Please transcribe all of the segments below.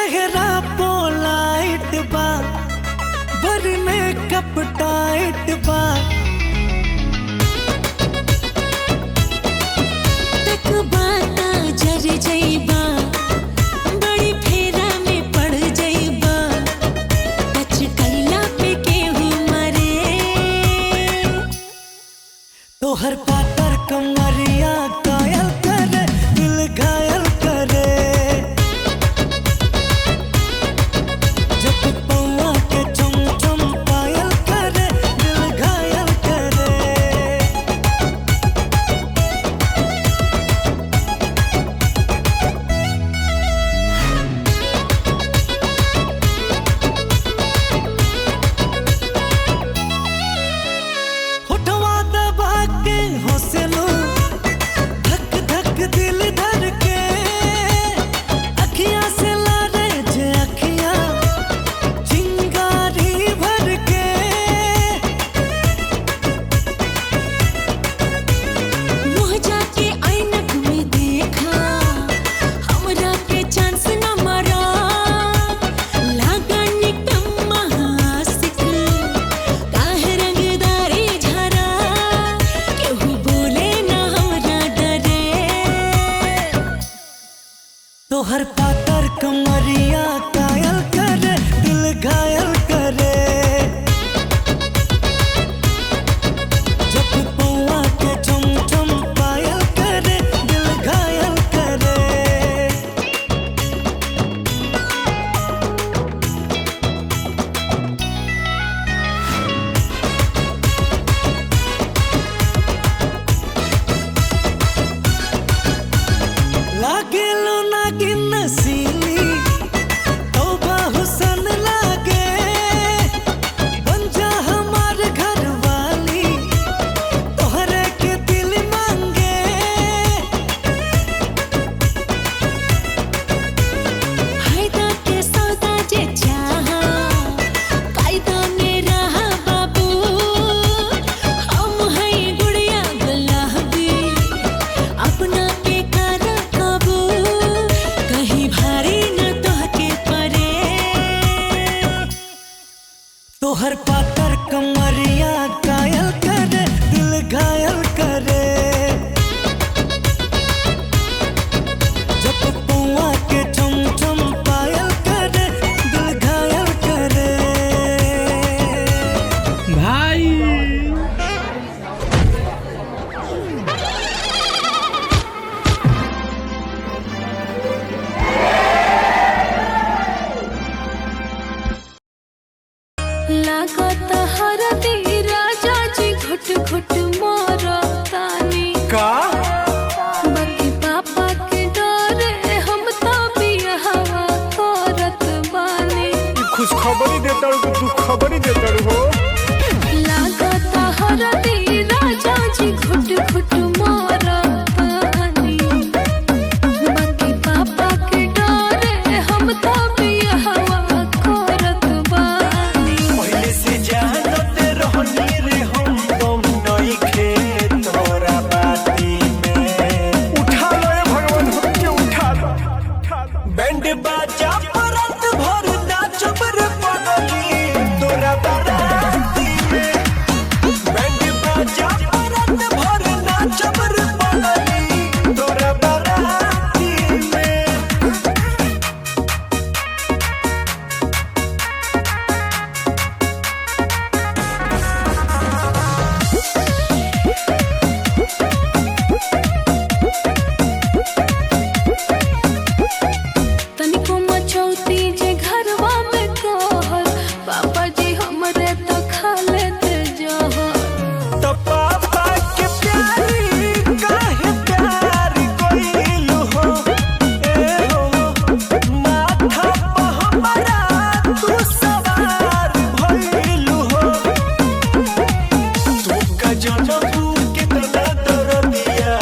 चेहरा पोलाइट बा बर मेकअप टाइट बा तक बाता जर जइबा बड़ी फेरा में पड़ जइबा टच कैला पे केहू मरे तोहर पातर कमरिया कायल करे दिल घायल करे जब पौआ के चुम चुम पायल करे दिल घायल करे होठवा दबा के हौसलो धक धक दिल धर के अखियां से लारे जे अखियां चिंगारी भर के मुँह जाके ऐनक में देखा हमरा के चांस न मरा लागा निकम महासिक काहे रंगदारी झरा केहू बोले ना हमरा डरे तोहर पातर कमरिया कायल करे दिल घायल करे जब पौआ के चुम चुम पायल करे दिल घायल करे लागेलो नागिन नसीली तौबा हुसन लागे बन जा हमार घर वाली तोहरे के दिल मांगे फायदा के सौदा जे चाहा कायदा में रहा बाबू हम है गुड़िया गुलाबी अपना पे करा काबू कहीं भारी न तोहके परे तोहर पातर कमरिया कायल करे दिल घायल करे जब पौआ के चुम चुम पायल करे दिल घायल करे भाई लागत हरदी राजा जी घुट घुट मोरतानी का बाकी पापा के डरे हम तो बियाहवा करत बानी खुश खबरी देता हूँ तू खबरी देता हो लागत हरदी राजा जी घुट घुट मोरतानी बाकी पापा के डरे हम तो बियाहवा करत बानी पहले से जानत रहनी रे हम तुम नइखे तोरा बाती में उठा लो ये भगवान हमके उठा लो बैंड बाजा परत भर नाचब रे पगली तोरा बाराती में बैंड बाजा परत भर नाचब रे पगली तोरा बाराती में तनिको मचौती जे घरवा में कहल पापा जी हमरे तो खा लेते जहर तो पापा के प्यारी काहे प्यार कोइलू हो ए हो माथा पे हमरा तू सवार भइलू हो तू का जनमू कितना दर्दिया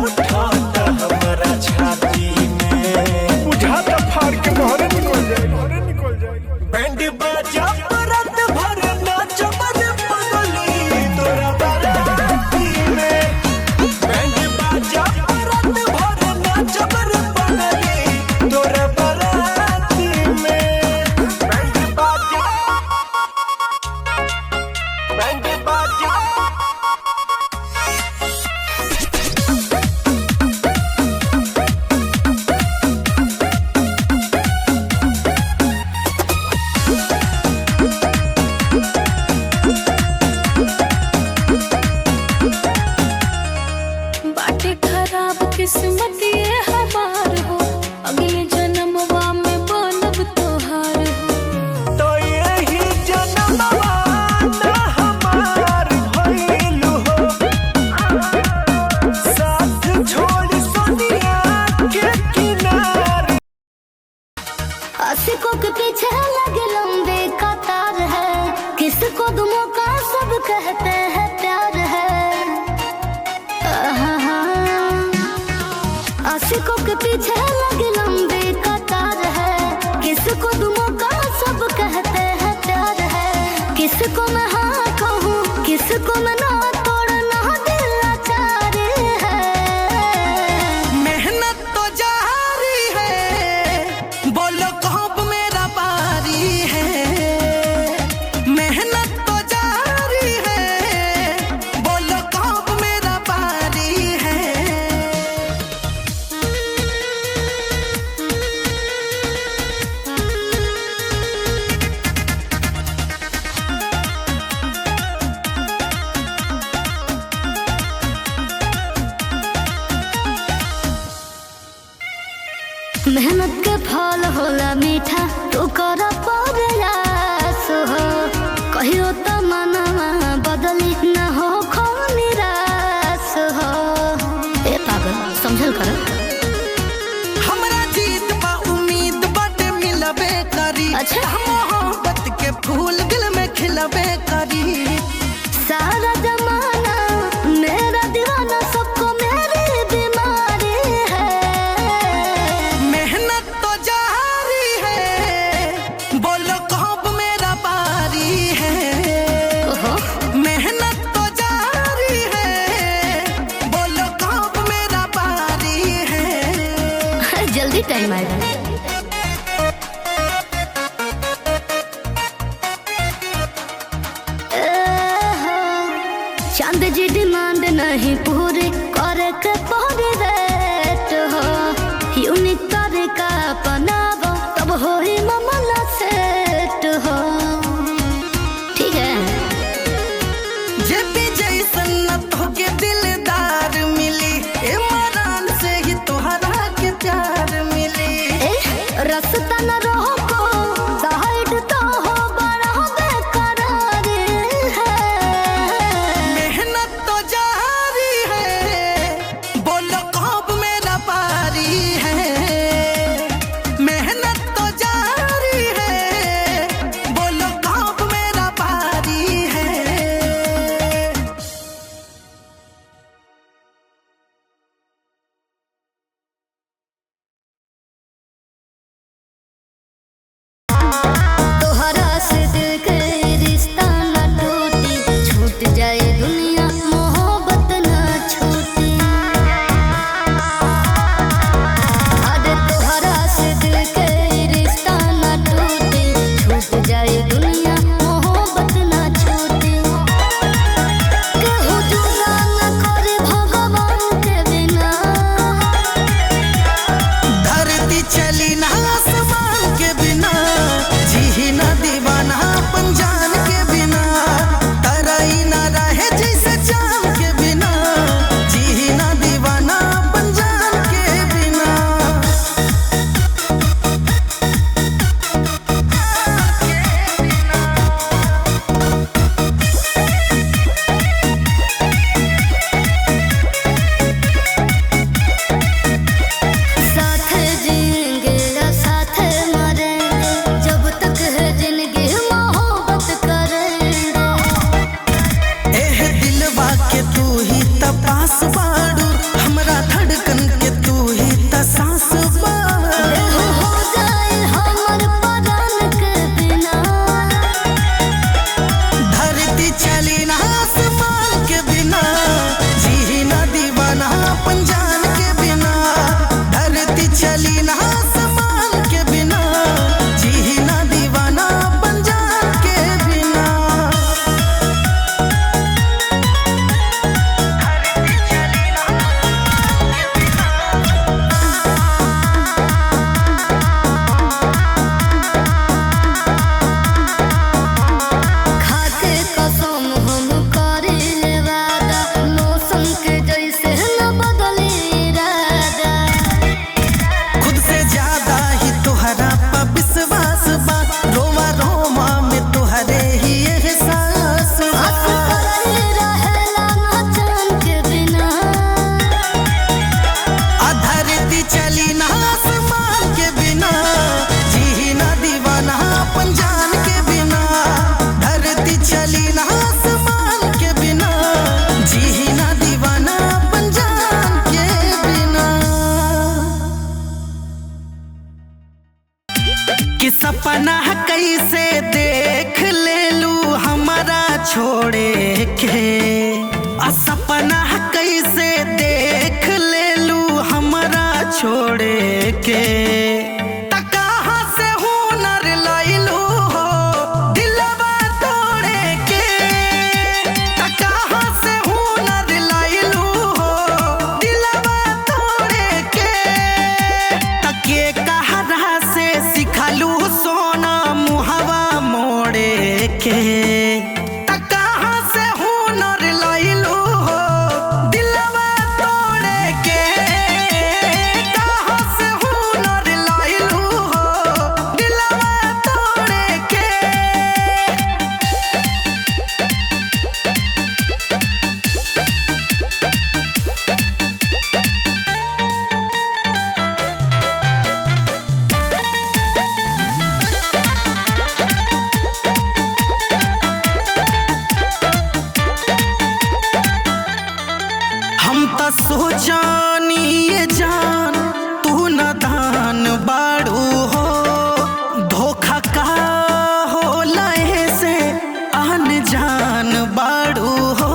उठाता हमरा छाती में उठा तो फाड़ के बहरे निकल जाए बैंड बाजा परत भर नाचब रे पगली तोरा बाराती में बैंड बाजा परत भर नाचब रे पगली तोरा बाराती में आशिकों के पीछे लगे लंबे कतार है, किसको दो मौका सब कहते हैं प्यार है। आशिकों के पीछे लगे लंबे कतार है, किसको दो मौका सब कहते हैं प्यार है। किसको मैं हाँ कहूँ किसको मैं ना, तोड़ना दिल लाचार है। मेहनत तो जारी है, बोलो कब मेरा पारी है। मेहनत तो जारी है, बोलो कब मेरा पारी है। मेहनत के फल होला मीठा, तू कर प्रयास हो। कहियो तो मनवा बदली न हो खो निराश हो। ए पागल समझल कर। हमरा जीत बा उम्मीद बाटे मिलबे करी। अच्छा। मोहब्बत के फूल दिल में खिलबे करी। सारा जमाना मेरा दीवाना, सबको मेरी बीमारी है। मेहनत तो जारी है, बोलो कब मेरा पारी है। ओहो। मेहनत तो जारी है, बोलो कब मेरा पारी है। जल्दी टाइम आएगा। चांद जी डिमांड नहीं पूरी करे के पौरी रेट हो। यूनिक तरीका अपनावो तब हो ही मामला सेट हो। ठीक है। जे भी जैसन न तो के दिलदार मिली, इमरान से ही तोहरा के प्यार मिली। ए, रास्ता न रोको, साइड तो हो बड़ा बेकरार है। मेहनत तो जारी है, बोलो कब मेरा पारी है। मेहनत तो जारी है, बोलो कब मेरा पारी है। कि सपना कैसे देख ले लू हमारा छोड़े के। सपना कैसे देख ले लू हमारा छोड़े के। कहाँ से हुनर लैलू हो दिलवा तोड़े के। कहाँ से हुनर लैलू हो दिलवा तोड़े के। तके कहरा से सिखलू सोना मुहवा मोड़े के। कहाँ से हुनर लैलू हो दिलवा तोड़े के। कहाँ से हुनर लैलू हो दिलवा तोड़े के। हम त सोचानी ये जान तू न दान बाड़ू हो। धोखा का हो लहे से आन जान बाड़ू हो।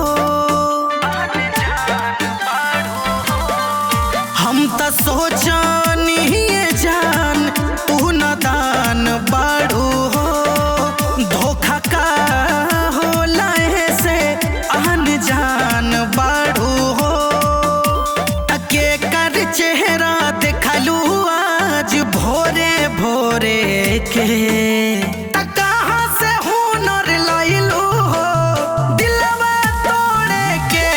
हम त सोचानी ये जान तू न दान बाड़ू हो। धोखा का हो लहे से आन जान बाड़ू हो। तके कर चेहरा देखलू आज भोरे भोरे के। कहाँ से हुनर लैलू हो दिलवा तोड़े के।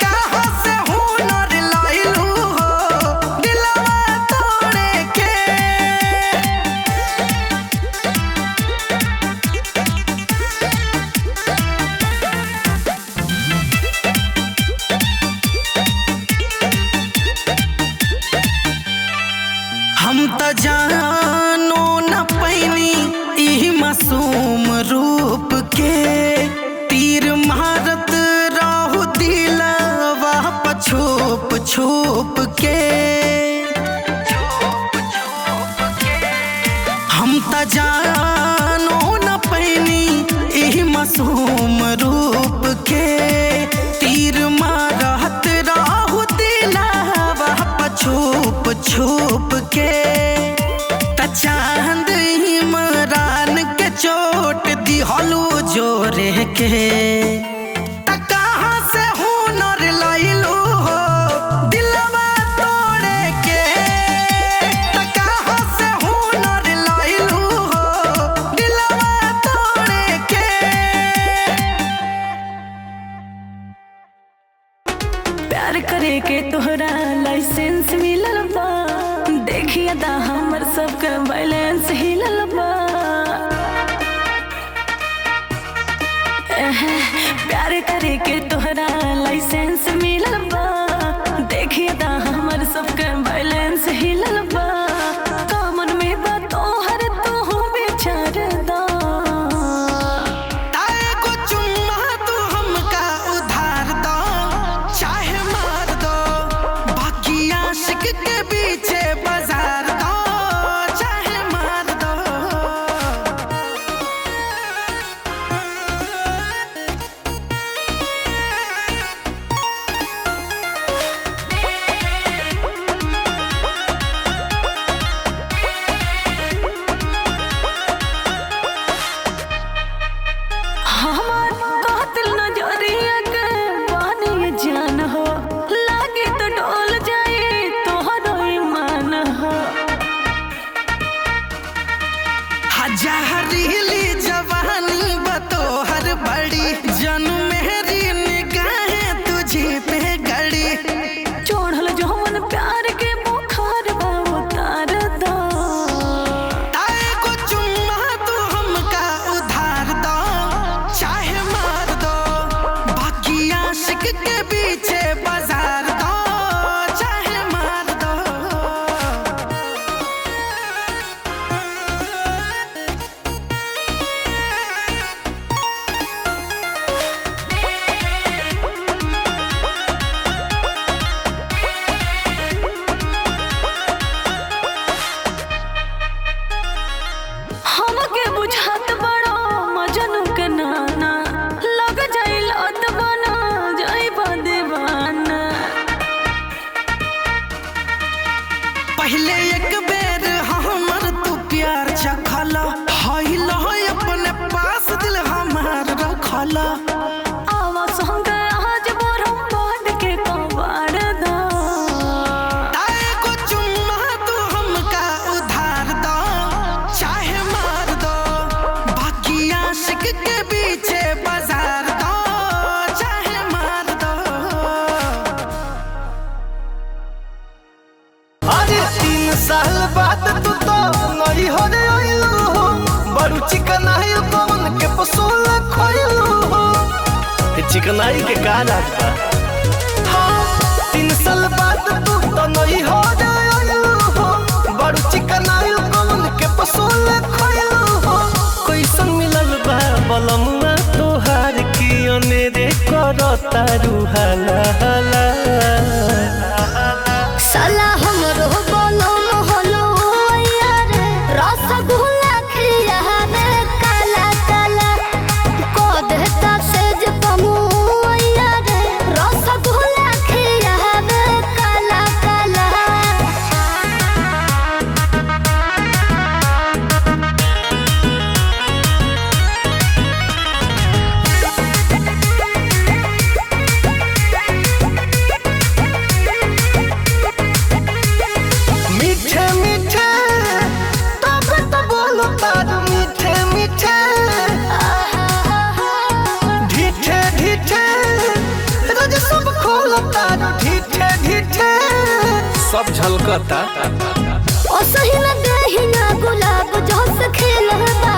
कहाँ से हुनर लैलू हो दिलवा तोड़े के। हम त जानो न पैनी ई मासूम रूप के। तीर मारत रहू दिलवा छुप छुप के। हम त जानो न पैनी ई मासूम रूप के। तीर मारत रहू दिलवा छुप छुप के। त चांद इमरान के चोट दिहलू जोरे के। त कहाँ से हुनर लैलू हो दिलवा तोड़े के। त कहाँ से हुनर लैलू हो दिलवा तोड़े के। प्यार करे के तोहरा लाइसेंस मिलल बा। देखिए दा हमर सबके बैलेंस हिलल बा। प्यार करे के तोहरा लाइसेंस मिलल बा। देखिए दा हमर सबके बैलेंस हिलल बा। कामन में बा तोहर तू बेचार दा। ताए को चुम्मा तू हमका उधार दो चाहे मार दो। बाकी आशिक के पीछे बाजार दो चाहे मार दो। हमार कातिल नजरिया के बानी ये जान हो। लागे तो डोल जाए तोहरो ईमान हो। हजारीली जवानी बतोहर बड़ी जन मेरी निगाहें तुझे पे गड़ी। चोढ़ल जौन प्यार के बुखार बा उतार दो। ताए को चुम्मा तू हमका उधार दो चाहे मार दो। बाकी आशिक के पीछे बाजार दो चाहे मार दो। बुझात बड़ो मजनू के नाना लग जाइल अदबना जाइबा दीवाना। पहले एक बेर हमर तू प्यार चखला हईल अपने पास दिल हमार रखला। आवा संग आज बोरम बांध के कबाड़ दा ताए को चुम्मा तू हमका उधार दो चाहे मार दो बाकी आशिक के पीछे बाजार दो चाहे मार दो। अरे 3 साल बाद तू तो नई हो रे आइलू हो बड़ू चिकनाई पवन के पसूल खोइलू हो। चिकनाई के का राज बा? हाँ 3 साल बाद तू तो नई हो रे आइलू हो बड़ू चिकनाई पवन के पसूल खोइलू हो। कैसन मिलल बा बलमुआ तोहार की अनेरे करता रुहाला हाला। साला हमरो बोलो मोहलो यार रसगुल्ला खिया में काला काला को देता सेज पमु यार रसगुल्ला खिया में काला काला। मीठे मीठे तब तो बोलो तारू मीठे मीठे ढीठे ढीठे रोज सब खोलो तारू ढीठे ढीठे सब झलकता। ओ सही में दहिना गुलाब जोस खेलबा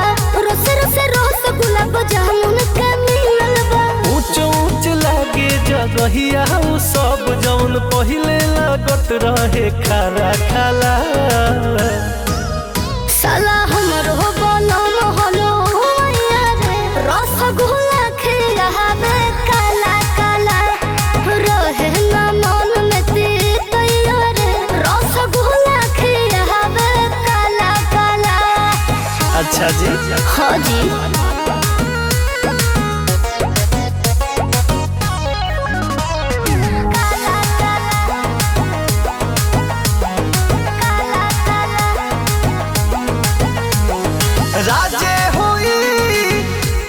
रस रस रस गुलाब जामुन के मिललबा। ऊंच ऊंच लागे जगहिया उ सब जौन पहिले लागत रहे खारा खाला। साला हमरो बोलो मोहलो यार रसगुल्ला खिया में काला काला रहे ना मन में तीत यार रसगुल्ला खिया में काला काला। अच्छा जी हाँ जी राजे होई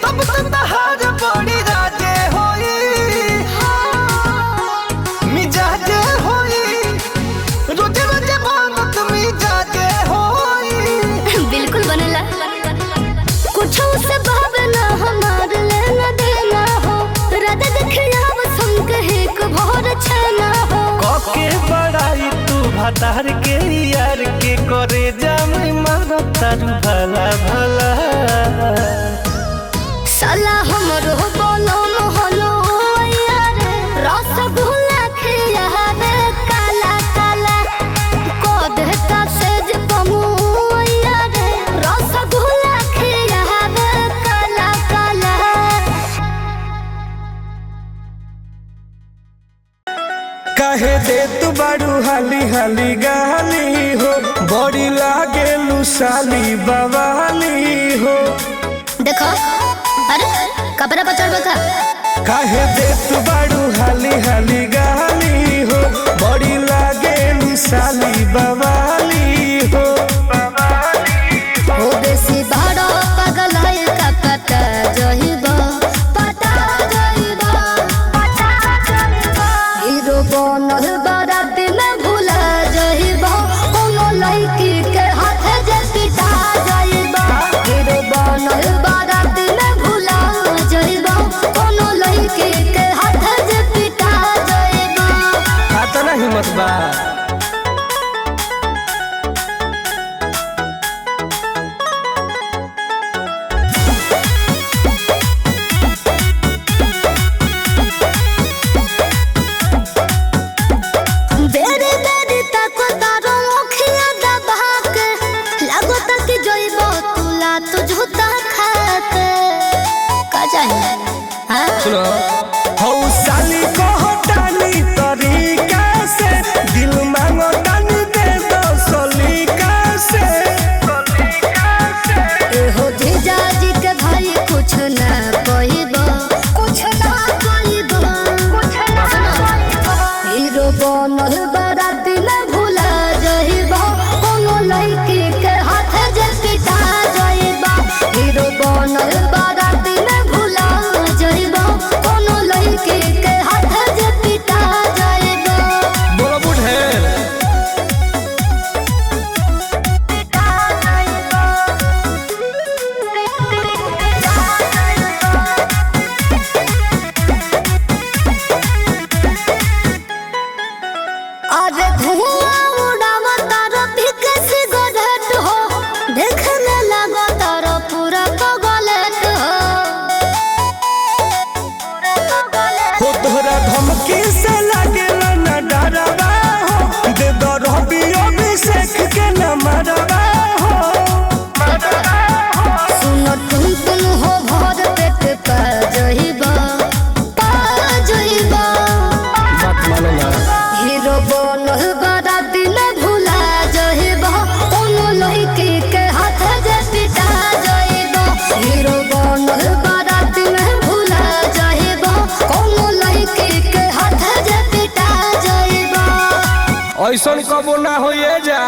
तब तो तहार बड़ी राजे होई मिजाजे होई रोजे रोजे मांगत मिजाजे होई। बिल्कुल बनेला कुछ से भावना हमार लेना देना हो राधा देखिया बसम कहे को भोर छना हो। कके बड़ाई तू भतार के यार के करे जामे मारो तारू भला भला। साला हमरो बोलो मोहलो यार रसगुल्ला खिया में काला काला को देता सेज पमु यार रसगुल्ला खिया में काला काला। काहे दे तू बारू हाली हाली गाली हो बड़ी लागे लुसाली बवाली हो। देखो अरे कपड़ा पर चढ़ का काहे दे तू बारू हाली हाली गाली हो बड़ी लागे लुसाली बवाली हो। हो बेसी बड़ा पागल है का पता जहिबा पता जहिबा पता जहिबा हीरो बनल बारात में भूला जहिबा कोनो लड़की के हाथ जे पिटा जहिबा हीरो बनल बारात में भूला जहिबा कोनो लड़की के हाथ जे पिटा जहिबा। आता ना हिम्मत बा। बेरे बेरे तक तारो ओखिया दबा के लागो तक जइबो तुला तुझुता खाके का चाहिए हां सुनो हो साली को हटानी तरीका से दिल मांगो तानी दे दो सलीका से। ए हो जीजा तोरा धमकी से लागेला न डरवा हो दे दो रवि अभिषेक के न मरवा हो सुनो तुम हो भर पेट पा जइबा बात मानो ना हीरो बनल बड़ा दिन भुला जइबा कोनो लड़की के हाथ जे पिटा जइबा हीरो बनल बड़ा दिन भुला जइबा कोनो लड़की के हाथ जे पिटा जइबा ऐसन कबो ना होइए जा।